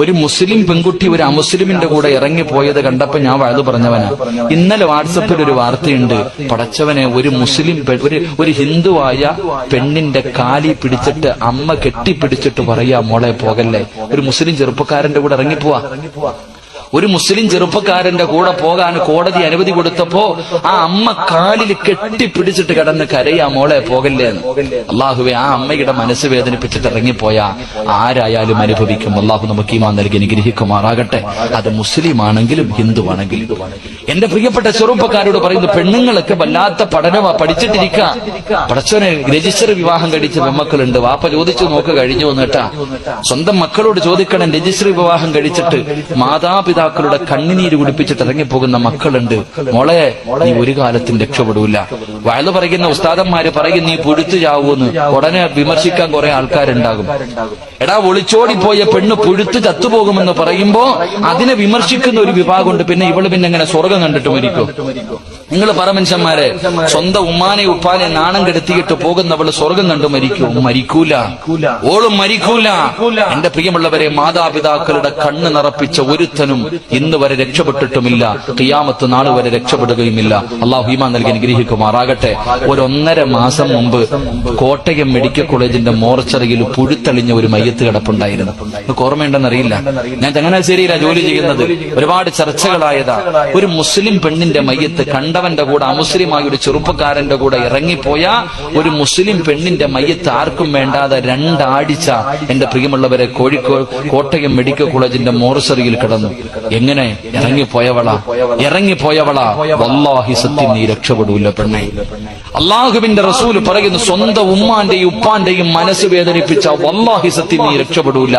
ഒരു മുസ്ലിം പെൺകുട്ടി ഒരു അമുസ്ലിമിന്റെ കൂടെ ഇറങ്ങിപ്പോയത് കണ്ടപ്പോ ഞാൻ വഴുതു പറഞ്ഞവനാ. ഇന്നലെ വാട്സപ്പിൽ ഒരു വാർത്തയുണ്ട്. പടച്ചവനെ, ഒരു മുസ്ലിം ഒരു ഹിന്ദുവായ പെണ്ണിന്റെ കാലി പിടിച്ചിട്ട് അമ്മ കെട്ടിപ്പിടിച്ചിട്ട് പറയാ, മോളെ പോകല്ലേ. ഒരു മുസ്ലിം ചെറുപ്പക്കാരന്റെ കൂടെ ഇറങ്ങിപ്പോവാ. ഒരു മുസ്ലിം ചെറുപ്പക്കാരന്റെ കൂടെ പോകാൻ കോടതി അനുമതി കൊടുത്തപ്പോ ആ അമ്മ കാലിൽ കെട്ടിപ്പിടിച്ചിട്ട് കിടന്ന് കരയാ, മോളെ പോകല്ലേ എന്ന്. അള്ളാഹുവെ, ആ അമ്മയുടെ മനസ്സ് വേദനിപ്പിച്ചിട്ട് ഇറങ്ങിപ്പോയാ ആരായാലും അനുഭവിക്കും. അള്ളാഹു നമുക്ക് ഈമാൻ നൽകി അനുഗ്രഹിക്കുമാറാകട്ടെ. അത് മുസ്ലിം ആണെങ്കിലും ഹിന്ദു ആണെങ്കിലും. എന്റെ പ്രിയപ്പെട്ട ചെറുപ്പക്കാരോട് പറയുന്നു, പെണ്ണുങ്ങളൊക്കെ വല്ലാത്ത പഠനമാ, പഠിച്ചിട്ടിരിക്കുക. പടച്ചോനെ, രജിസ്റ്റർ വിവാഹം കഴിച്ച പെമ്മക്കളുണ്ട്. വാപ്പ ചോദിച്ചു നോക്ക് കഴിഞ്ഞു വന്നിട്ടാ. സ്വന്തം മക്കളോട് ചോദിക്കണം, രജിസ്റ്റർ വിവാഹം കഴിച്ചിട്ട് മാതാപിതാക്കളുടെ കണ്ണുനീര് കുടിപ്പിച്ചിട്ട് ഇറങ്ങിപ്പോകുന്ന മക്കളുണ്ട്. മോളെ, നീ ഒരു കാലത്തും രക്ഷപ്പെടൂല. വയല് പറയുന്ന ഉസ്താദന്മാര് പറയും, നീ പുഴുത്തു ചാവൂന്ന്. ഉടനെ വിമർശിക്കാൻ കുറെ ആൾക്കാരുണ്ടാകും. എടാ, ഒളിച്ചോടിപ്പോയ പെണ്ണ് പുഴുത്തു ചത്തുപോകുമെന്ന് പറയുമ്പോ അതിനെ വിമർശിക്കുന്ന ഒരു വിഭാഗമുണ്ട്. പിന്നെ ഇവള് പിന്നെ എങ്ങനെ സ്വർഗം കണ്ടിട്ട് മരിക്കും? നിങ്ങൾ പറ മനുഷ്യന്മാരെ, സ്വന്തം ഉമ്മാനെ ഉപ്പാനെ നാണം കെടുത്തിയിട്ട് പോകുന്നവള് സ്വർഗം കണ്ടു മരിക്കും? മരിക്കൂല, ഓളും മരിക്കൂല. എന്റെ പ്രിയമുള്ളവരെ, മാതാപിതാക്കളുടെ കണ്ണ് നിറപ്പിച്ച ഒരുത്തനും ഇന്ന് വരെ രക്ഷപ്പെട്ടിട്ടുമില്ല, ഖിയാമത്ത് നാൾ വരെ രക്ഷപ്പെടുകയുമില്ല. അള്ളാഹു ഈമാൻ നൽകി അനുഗ്രഹിക്കുമാറാകട്ടെ. 1.5 മാസം മുമ്പ് കോട്ടയം മെഡിക്കൽ കോളേജിന്റെ മോർച്ചറിയിൽ പുഴുത്തളിഞ്ഞ ഒരു മയ്യത്ത് കിടപ്പുണ്ടായിരുന്നു. നിങ്ങൾക്ക് ഓർമ്മയുണ്ടെന്നറിയില്ല. ഞാൻ ചങ്ങനാശ്ശേരിയിലാ ജോലി ചെയ്യുന്നത്. ഒരുപാട് ചർച്ചകളായതാ. ഒരു മുസ്ലിം പെണ്ണിന്റെ മയ്യത്ത് കണ്ടവന്റെ കൂടെ അമുസ്ലിമായ ഒരു ചെറുപ്പക്കാരന്റെ കൂടെ ഇറങ്ങിപ്പോയ ഒരു മുസ്ലിം പെണ്ണിന്റെ മയ്യത്ത് ആർക്കും വേണ്ടാതെ 2 ആഴ്ച എന്റെ പ്രിയമുള്ളവരെ കോട്ടയം മെഡിക്കൽ കോളേജിന്റെ മോർച്ചറിയിൽ കിടന്നു. എങ്ങനെ ഇറങ്ങിപ്പോയവളാ. വല്ലാഹി സത്യം, നീ രക്ഷപ്പെടൂല പെണ്ണെ. അള്ളാഹുവിന്റെ റസൂൽ പറയുന്നു, സ്വന്തം ഉമ്മാന്റെയും ഉപ്പാന്റെയും മനസ്സ് വേദനിപ്പിച്ച വല്ലാഹി സത്യം, നീ രക്ഷപ്പെടൂല.